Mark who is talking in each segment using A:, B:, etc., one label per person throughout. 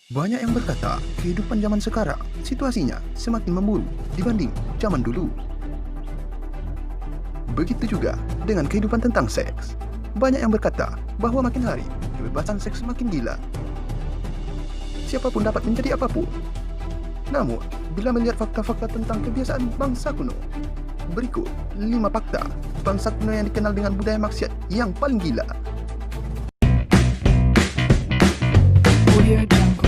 A: Banyak yang berkata, kehidupan zaman sekarang situasinya semakin memburuk dibanding zaman dulu. Begitu juga dengan kehidupan tentang seks. Banyak yang berkata bahwa makin hari kebebasan seks semakin gila. Siapapun dapat menjadi apapun. Namun, bila melihat fakta-fakta tentang kebiasaan bangsa kuno, berikut 5 fakta bangsa kuno yang dikenal dengan budaya maksiat yang paling gila.
B: Audio Jungle.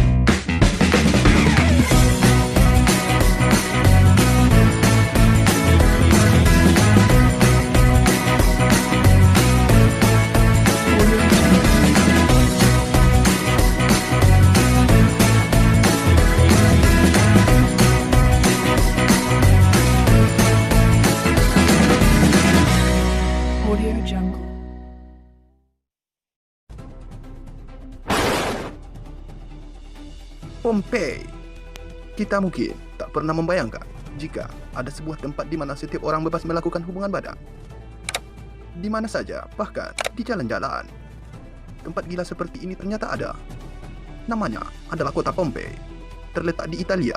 B: Audio Jungle.
A: Pompei. Kita mungkin tak pernah membayangkan jika ada sebuah tempat di mana setiap orang bebas melakukan hubungan badan. Di mana saja, bahkan di jalan-jalan. Tempat gila seperti ini ternyata ada. Namanya adalah kota Pompei, terletak di Italia.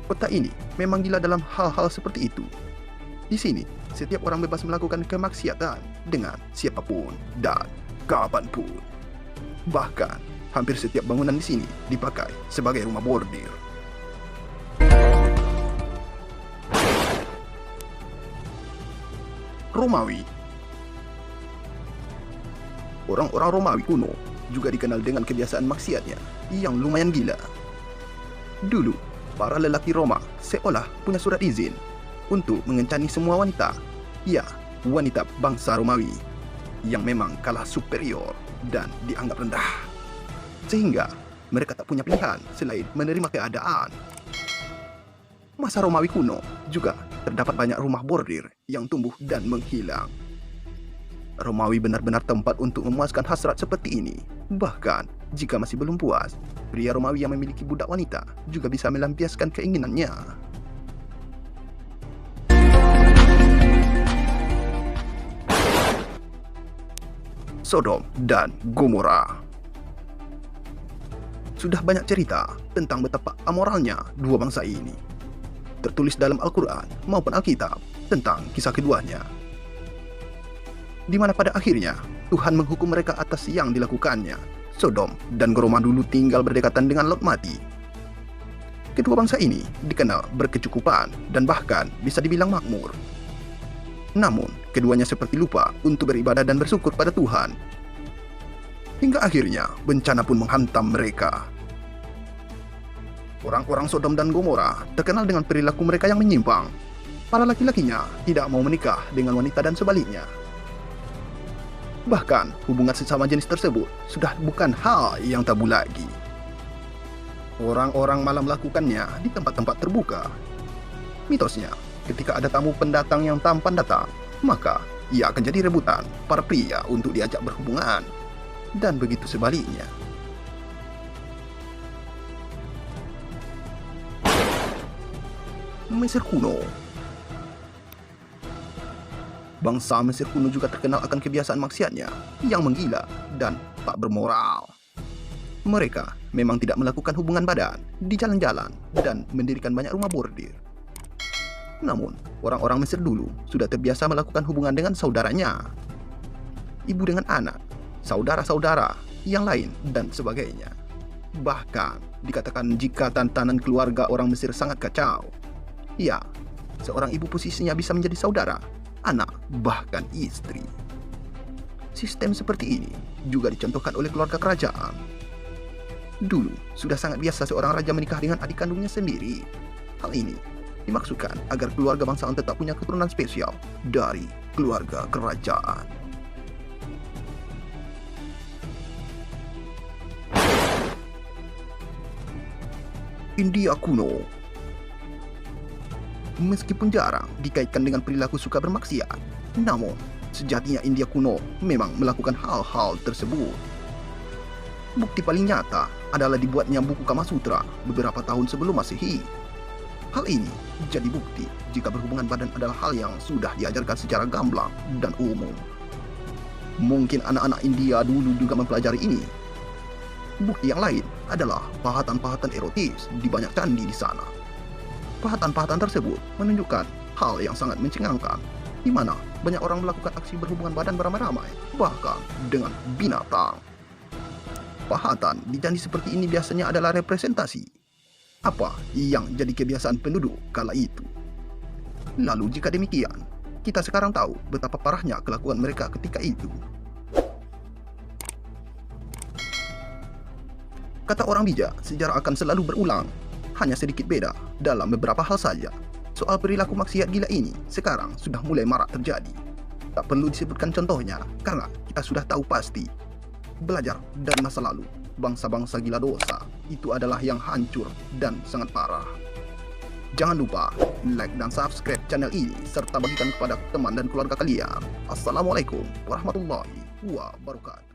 A: Kota ini memang gila dalam hal-hal seperti itu. Di sini, setiap orang bebas melakukan kemaksiatan dengan siapapun dan kapanpun. Bahkan, hampir setiap bangunan di sini dipakai sebagai rumah bordir. Romawi. Orang-orang Romawi kuno juga dikenal dengan kebiasaan maksiatnya yang lumayan gila. Dulu, para lelaki Roma seolah punya surat izin untuk mengencani semua wanita. Ya, wanita bangsa Romawi yang memang kalah superior dan dianggap rendah. Sehingga mereka tak punya pilihan selain menerima keadaan. Masa Romawi kuno juga terdapat banyak rumah bordir yang tumbuh dan menghilang. Romawi benar-benar tempat untuk memuaskan hasrat seperti ini. Bahkan, jika masih belum puas, pria Romawi yang memiliki budak wanita juga bisa melampiaskan keinginannya. Sodom dan Gomora. Sudah banyak cerita tentang betapa amoralnya dua bangsa ini. Tertulis dalam Al-Quran maupun Alkitab tentang kisah keduanya. Di mana pada akhirnya Tuhan menghukum mereka atas yang dilakukannya. Sodom dan Gomora dulu tinggal berdekatan dengan Laut Mati. Kedua bangsa ini dikenal berkecukupan dan bahkan bisa dibilang makmur. Namun, keduanya seperti lupa untuk beribadah dan bersyukur pada Tuhan. Hingga akhirnya bencana pun menghantam mereka. Orang-orang Sodom dan Gomora terkenal dengan perilaku mereka yang menyimpang. Para laki-lakinya tidak mau menikah dengan wanita dan sebaliknya. Bahkan, hubungan sesama jenis tersebut sudah bukan hal yang tabu lagi. Orang-orang malah melakukannya di tempat-tempat terbuka. Mitosnya, ketika ada tamu pendatang yang tampan datang, maka ia akan jadi rebutan para pria untuk diajak berhubungan. Dan begitu sebaliknya. Mesir kuno. Bangsa Mesir kuno juga terkenal akan kebiasaan maksiatnya yang menggila dan tak bermoral. Mereka memang tidak melakukan hubungan badan di jalan-jalan dan mendirikan banyak rumah bordir. Namun, orang-orang Mesir dulu sudah terbiasa melakukan hubungan dengan saudaranya, ibu dengan anak, saudara-saudara yang lain, dan sebagainya. Bahkan, dikatakan jika tatanan keluarga orang Mesir sangat kacau, ya, seorang ibu posisinya bisa menjadi saudara, anak, bahkan istri. Sistem seperti ini juga dicontohkan oleh keluarga kerajaan. Dulu, sudah sangat biasa seorang raja menikah dengan adik kandungnya sendiri. Hal ini dimaksudkan agar keluarga bangsawan tetap punya keturunan spesial dari keluarga kerajaan. India kuno. Meskipun jarang dikaitkan dengan perilaku suka bermaksiat, namun sejatinya India kuno memang melakukan hal-hal tersebut. Bukti paling nyata adalah dibuatnya buku Kama Sutra beberapa tahun sebelum Masehi. Hal ini jadi bukti jika berhubungan badan adalah hal yang sudah diajarkan secara gamblang dan umum. Mungkin anak-anak India dulu juga mempelajari ini. Bukti yang lain adalah pahatan-pahatan erotis di banyak candi di sana. Pahatan-pahatan tersebut menunjukkan hal yang sangat mencengangkan, di mana banyak orang melakukan aksi berhubungan badan beramai-ramai, bahkan dengan binatang. Pahatan di candi seperti ini biasanya adalah representasi apa yang jadi kebiasaan penduduk kala itu. Lalu jika demikian, kita sekarang tahu betapa parahnya kelakuan mereka ketika itu. Kata orang bijak, sejarah akan selalu berulang, hanya sedikit beda dalam beberapa hal saja. Soal perilaku maksiat gila ini sekarang sudah mulai marak terjadi. Tak perlu disebutkan contohnya, karena kita sudah tahu pasti. Belajar dari masa lalu, bangsa-bangsa gila dosa itu adalah yang hancur dan sangat parah. Jangan lupa like dan subscribe channel ini serta bagikan kepada teman dan keluarga kalian. Assalamualaikum warahmatullahi wabarakatuh.